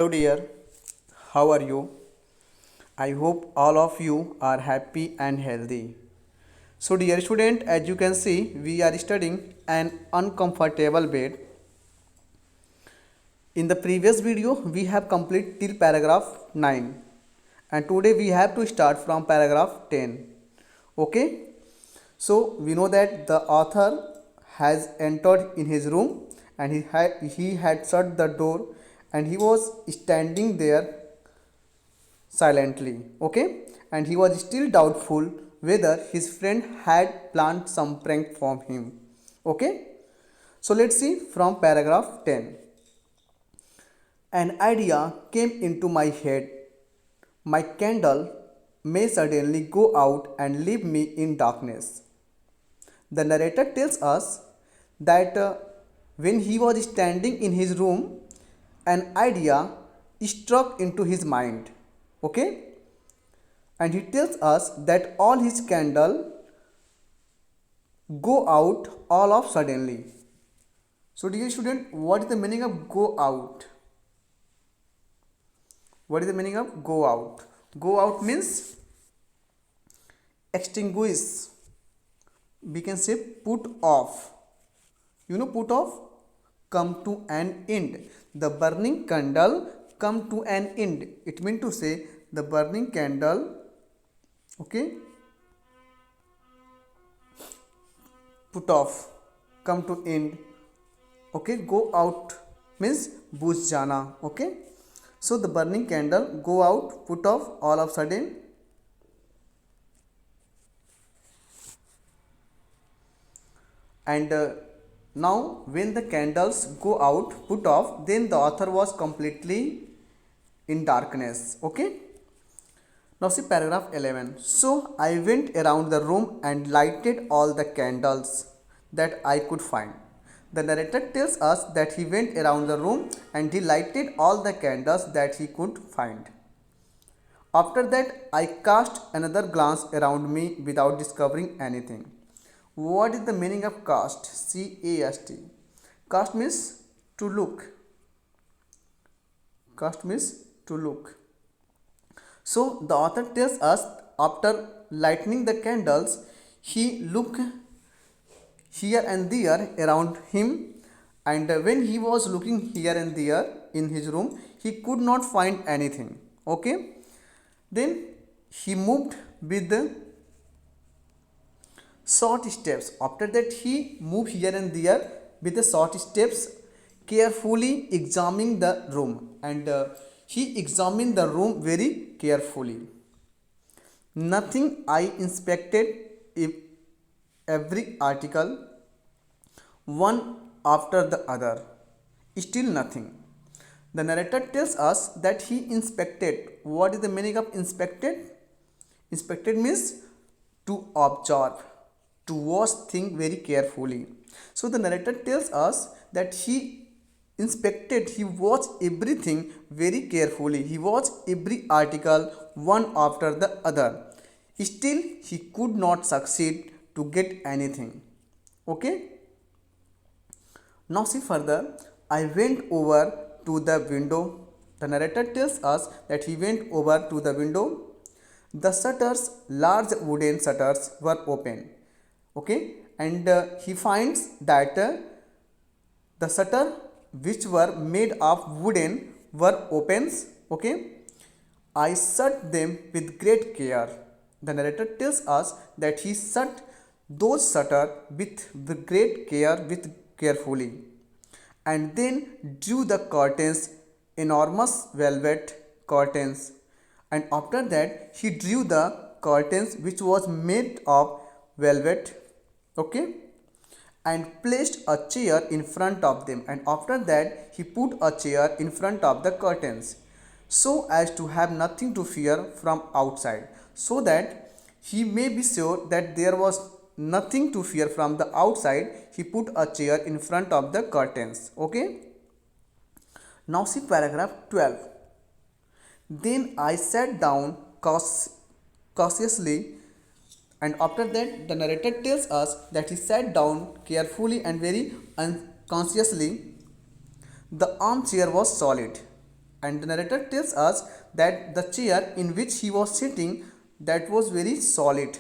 Hello dear, how are you? I hope all of you are happy and healthy. So dear student, as you can see, we are studying an uncomfortable bed. In the previous video, we have completed till paragraph 9 and today we have to start from paragraph 10. Okay? So we know that the author has entered in his room and he had shut the door and he was standing there silently. Okay, and he was still doubtful whether his friend had planned some prank from him. Okay, so let's see from paragraph 10. An idea came into my head. My candle may suddenly go out and leave me in darkness. The narrator tells us that when he was standing in his room, an idea struck into his mind. Okay, and he tells us that all his candle go out all of suddenly. So dear student, what is the meaning of go out? What is the meaning of go out? Go out means extinguish. We can say put off. You know, put off, come to an end. The burning candle come to an end. It means to say the burning candle, okay, put off, come to end. Okay, go out means बुझ जाना. Okay, so the burning candle go out, put off all of sudden. And now when the candles go out, put off, then the author was completely in darkness. Okay, now see paragraph 11. So I went around the room and lighted all the candles that I could find. The narrator tells us that he went around the room and he lighted all the candles that he could find. After that, I cast another glance around me without discovering anything. What is the meaning of cast? C-A-S-T. Cast means to look. Cast means to look. So the author tells us after lighting the candles, he looked here and there around him, and when he was looking here and there in his room, he could not find anything. Okay, then he moved with the short steps. After that, he moved here and there with the short steps, carefully examining the room, and he examined the room very carefully. Nothing. I inspected every article one after the other. Still nothing. The narrator tells us that he inspected. What is the meaning of inspected? Inspected means to observe, to watch things very carefully. So the narrator tells us that he inspected, he watched everything very carefully. He watched every article one after the other. Still, he could not succeed to get anything. Okay. Now see further. I went over to the window. The narrator tells us that he went over to the window. The shutters, large wooden shutters, were open. Okay, and he finds that the shutter which were made of wooden were opens. Okay, I shut them with great care. The narrator tells us that he shut those shutters with great care, with carefully, and then drew the curtains, enormous velvet curtains, and after that he drew the curtains which was made of velvet. Okay, and placed a chair in front of them, and after that he put a chair in front of the curtains so as to have nothing to fear from outside, so that he may be sure that there was nothing to fear from the outside. He put a chair in front of the curtains. Okay, now see paragraph 12. Then I sat down cautiously, and after that the narrator tells us that he sat down carefully and very unconsciously. The armchair was solid. And the narrator tells us that the chair in which he was sitting, that was very solid.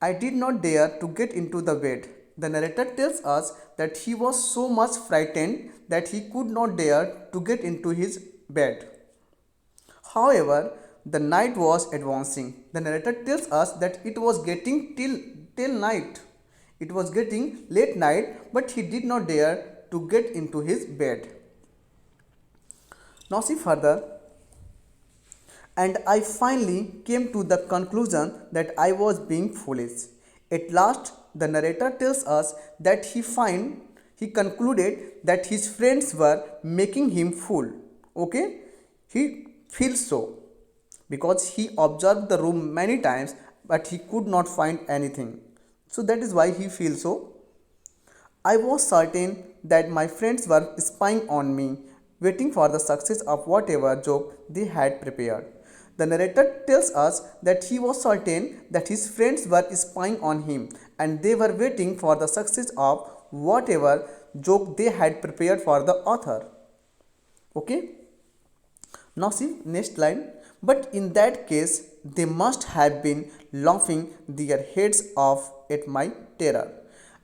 I did not dare to get into the bed. The narrator tells us that he was so much frightened that he could not dare to get into his bed. However, the night was advancing. The narrator tells us that it was getting till night. It was getting late night, but he did not dare to get into his bed. Now see further. And I finally came to the conclusion that I was being foolish. At last, the narrator tells us that he concluded that his friends were making him fool. Okay? He feels so because he observed the room many times but he could not find anything. So that is why he feels so. I was certain that my friends were spying on me, waiting for the success of whatever joke they had prepared. The narrator tells us that he was certain that his friends were spying on him and they were waiting for the success of whatever joke they had prepared for the author. Okay? Now see next line. But in that case, they must have been laughing their heads off at my terror.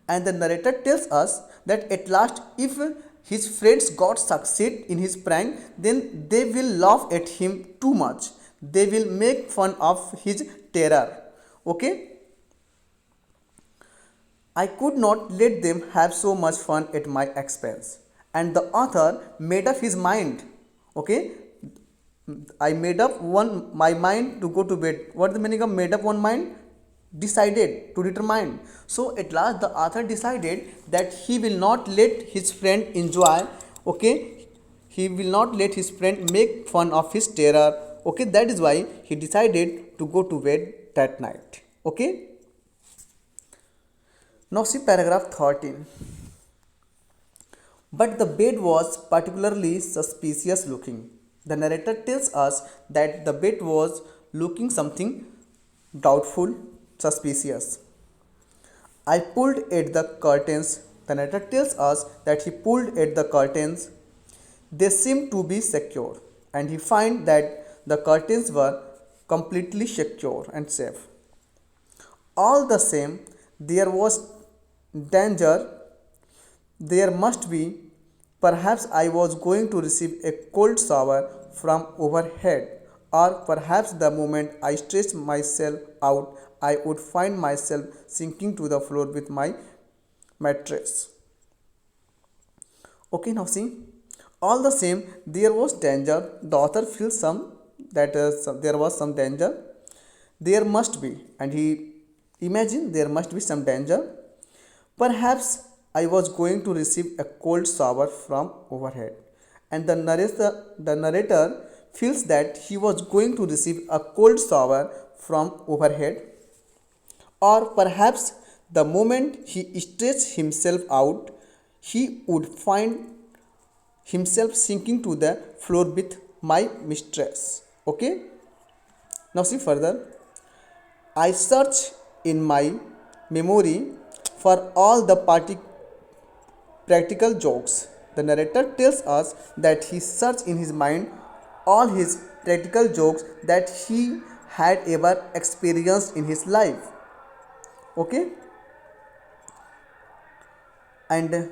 And the narrator tells us that at last, if his friends got succeed in his prank, then they will laugh at him too much. They will make fun of his terror. Okay? I could not let them have so much fun at my expense. And the author made up his mind. Okay? I made up my mind to go to bed. What is the meaning of made up one mind? Decided, to determine. So at last the author decided that he will not let his friend enjoy. Okay, he will not let his friend make fun of his terror. Okay, that is why he decided to go to bed that night. Okay. Now see paragraph 13. But the bed was particularly suspicious looking. The narrator tells us that the bed was looking something doubtful, suspicious. I pulled at the curtains. The narrator tells us that he pulled at the curtains. They seemed to be secure, and he found that the curtains were completely secure and safe. All the same, there was danger. There must be. Perhaps I was going to receive a cold shower from overhead, or perhaps the moment I stretched myself out, I would find myself sinking to the floor with my mattress. Okay, now see. All the same, there was danger. The author feels there was some danger. There must be, and he imagined there must be some danger. Perhaps I was going to receive a cold shower from overhead. And the narrator feels that he was going to receive a cold shower from overhead. Or perhaps the moment he stretched himself out, he would find himself sinking to the floor with my mistress. Okay? Now see further. I search in my memory for all the practical jokes. The narrator tells us that he searched in his mind all his practical jokes that he had ever experienced in his life. Okay? And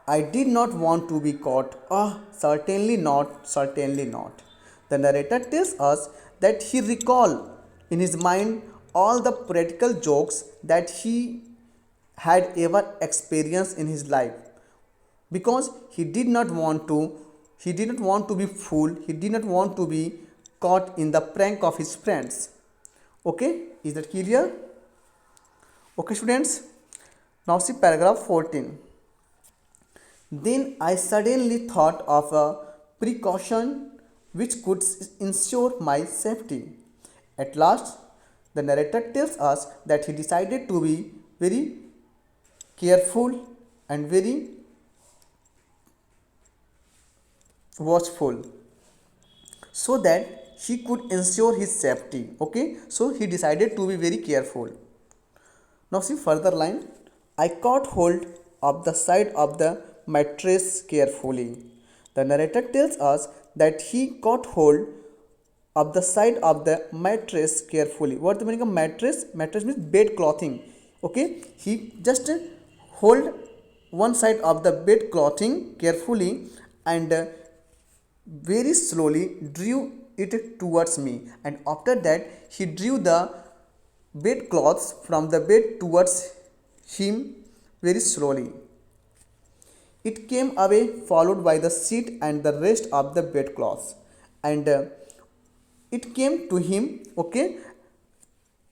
I did not want to be caught. Ah, certainly not, certainly not. The narrator tells us that he recalled in his mind all the practical jokes that he had ever experienced in his life because he did not want to be fooled, he did not want to be caught in the prank of his friends. Okay, is that clear? Okay students, now see paragraph 14. Then I suddenly thought of a precaution which could ensure my safety. At last, the narrator tells us that he decided to be very careful and very watchful so that he could ensure his safety. Okay, so he decided to be very careful. Now see further line. I caught hold of the side of the mattress carefully. The narrator tells us that he caught hold of the side of the mattress carefully. What the meaning of mattress? Mattress means bed clothing. Okay, he just hold one side of the bed clothing carefully and very slowly drew it towards me, and after that he drew the bedclothes from the bed towards him very slowly. It came away followed by the sheet and the rest of the bedclothes, and it came to him, okay,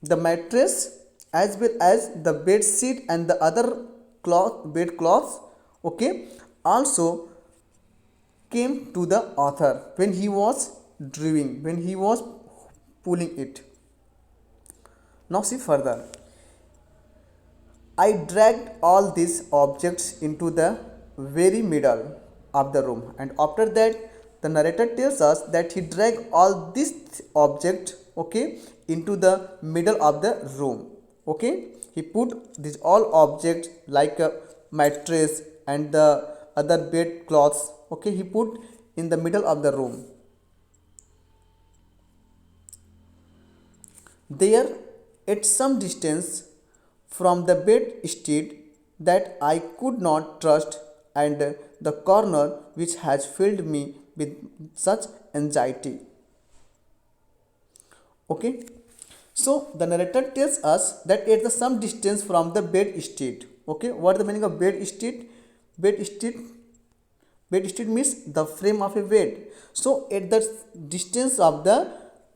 the mattress as well as the bed sheet and the other bed cloths, okay, also came to the author when he was drawing, when he was pulling it. Now see further. I dragged all these objects into the very middle of the room, and after that the narrator tells us that he dragged all these objects, okay, into the middle of the room. Okay, he put these all objects like a mattress and the other bed cloths, okay, he put in the middle of the room. There, at some distance from the bedstead that I could not trust, and the corner which has filled me with such anxiety. Okay, so the narrator tells us that at the some distance from the bedstead. Okay, what is the meaning of bedstead? Bedstead Bedstead means the frame of a bed. So at the distance of the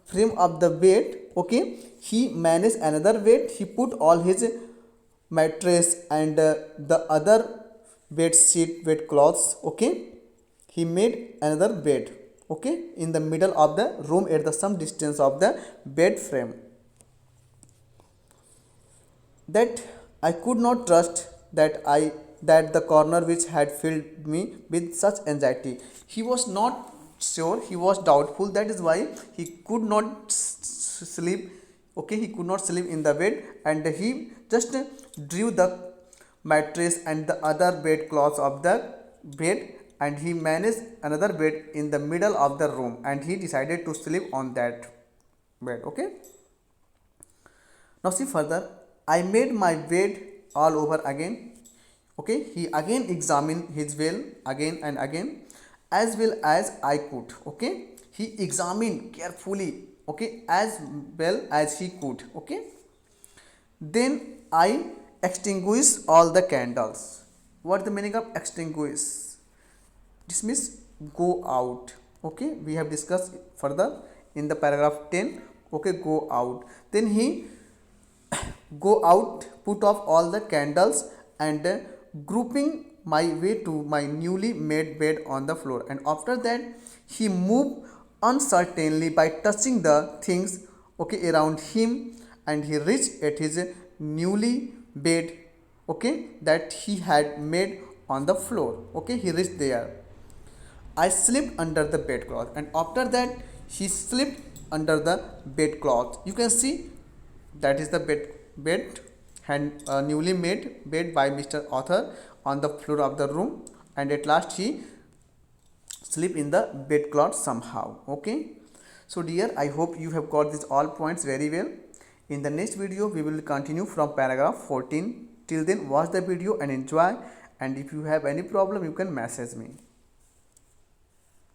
frame of the bed, okay, he managed another bed. He put all his mattress and the other bed sheet, bed cloths, okay. He made another bed, okay, in the middle of the room at the some distance of the bed frame. That I could not trust, that the corner which had filled me with such anxiety. He was not sure, he was doubtful, that is why he could not sleep, okay, he could not sleep in the bed, and he just drew the mattress and the other bed cloths of the bed, and he managed another bed in the middle of the room, and he decided to sleep on that bed. Okay, now see further. I made my bed all over again. Okay, he again examined his well again and again, as well as I could. Okay, he examined carefully, okay, as well as he could. Okay, then I extinguished all the candles. What is the meaning of extinguish? This means go out. Okay, we have discussed further in the paragraph 10. Okay, go out. Then he go out, put off all the candles, and grouping my way to my newly made bed on the floor, and after that he moved uncertainly by touching the things, okay, around him, and he reached at his newly bed, okay, that he had made on the floor. Okay, he reached there. I slept under the bedcloth, and after that he slept under the bedcloth. You can see that is the bed and newly made bed by Mr. Author on the floor of the room, and at last he sleep in the bedcloth somehow. Okay, so dear, I hope you have got these all points very well. In the next video we will continue from paragraph 14. Till then, watch the video and enjoy, and if you have any problem you can message me.